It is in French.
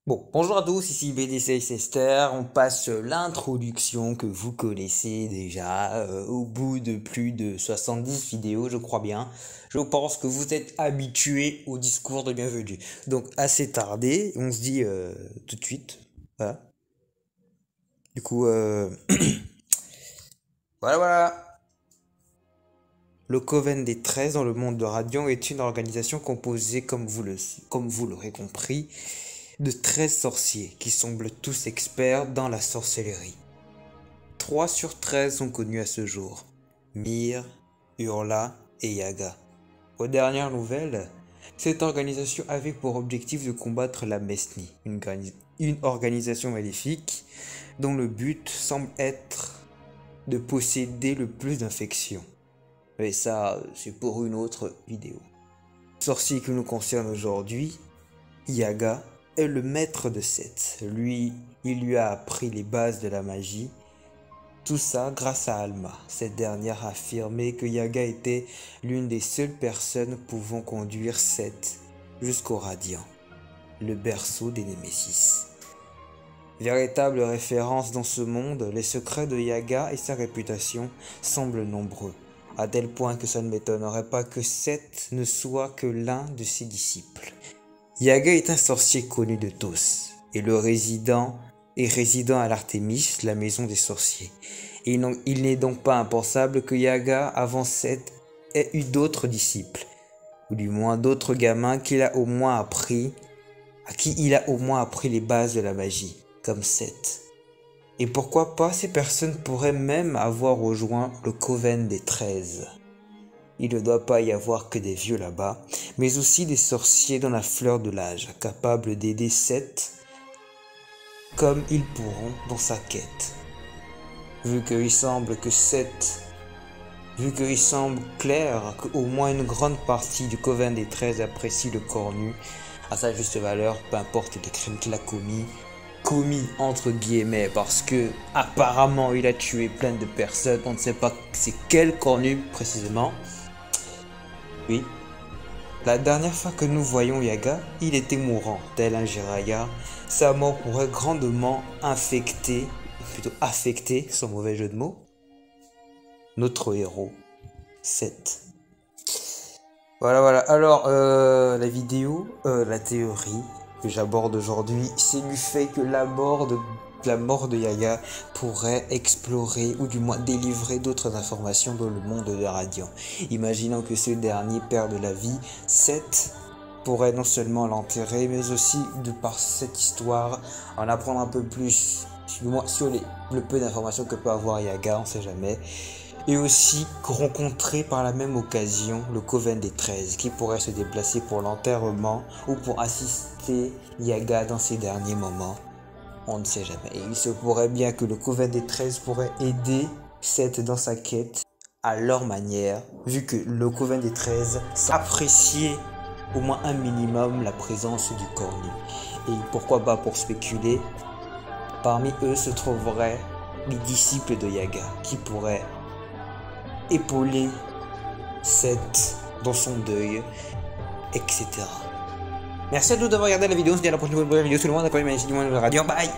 Bon, bonjour à tous, ici BDC Esther. On passe l'introduction que vous connaissez déjà au bout de plus de 70 vidéos, je crois bien. Je pense que vous êtes habitués au discours de bienvenue. Donc, assez tardé, on se dit tout de suite. Voilà. Du coup, voilà. Le Coven des 13 dans le monde de Radiant est une organisation composée, comme vous l'aurez compris, de 13 sorciers qui semblent tous experts dans la sorcellerie. 3 sur 13 sont connus à ce jour: Myr, Hurla et Yaga. Aux dernières nouvelles, cette organisation avait pour objectif de combattre la Mesni, une organisation maléfique dont le but semble être de posséder le plus d'infections. Mais ça, c'est pour une autre vidéo. Le sorcier qui nous concerne aujourd'hui, Yaga, est le maître de Seth. Il lui a appris les bases de la magie. Tout ça grâce à Alma. Cette dernière a affirmé que Yaga était l'une des seules personnes pouvant conduire Seth jusqu'au Radiant, le berceau des Némésis. Véritable référence dans ce monde, les secrets de Yaga et sa réputation semblent nombreux, à tel point que ça ne m'étonnerait pas que Seth ne soit que l'un de ses disciples. Yaga est un sorcier connu de tous, et résident à l'Artémis, la maison des sorciers. Il n'est donc pas impensable que Yaga, avant Seth, ait eu d'autres disciples, ou du moins d'autres gamins à qui il a au moins appris les bases de la magie, comme Seth. Et pourquoi pas, ces personnes pourraient même avoir rejoint le Coven des 13. Il ne doit pas y avoir que des vieux là-bas, mais aussi des sorciers dans la fleur de l'âge, capables d'aider Seth comme ils pourront dans sa quête. Vu qu'il semble clair qu'au moins une grande partie du Coven des 13 apprécie le corps nu à sa juste valeur, peu importe les crimes qu'il a commis entre guillemets, parce que apparemment il a tué plein de personnes, on ne sait pas c'est quel corps nu précisément. Oui, la dernière fois que nous voyons Yaga, il était mourant, tel un Jiraya. Sa mort pourrait grandement affecter, sans mauvais jeu de mots, notre héros, Seth. Voilà. Alors, la théorie que j'aborde aujourd'hui, c'est du fait que la mort de Yaga pourrait explorer ou du moins délivrer d'autres informations dans le monde de Radiant. Imaginons que ce dernier perde la vie, Seth pourrait non seulement l'enterrer, mais aussi, de par cette histoire, en apprendre un peu plus, du moins sur le peu d'informations que peut avoir Yaga, on sait jamais. Et aussi rencontrer par la même occasion le Coven des 13 qui pourrait se déplacer pour l'enterrement ou pour assister Yaga dans ses derniers moments. On ne sait jamais. Et il se pourrait bien que le Coven des 13 pourrait aider Seth dans sa quête à leur manière, vu que le Coven des 13 appréciait au moins un minimum la présence du corps nu. Et pourquoi pas, pour spéculer, parmi eux se trouveraient les disciples de Yaga qui pourraient épauler Seth dans son deuil, etc. Merci à tous d'avoir regardé la vidéo. On se dit à la prochaine vidéo. Tout le monde, après, merci du monde de Radiant. Bye.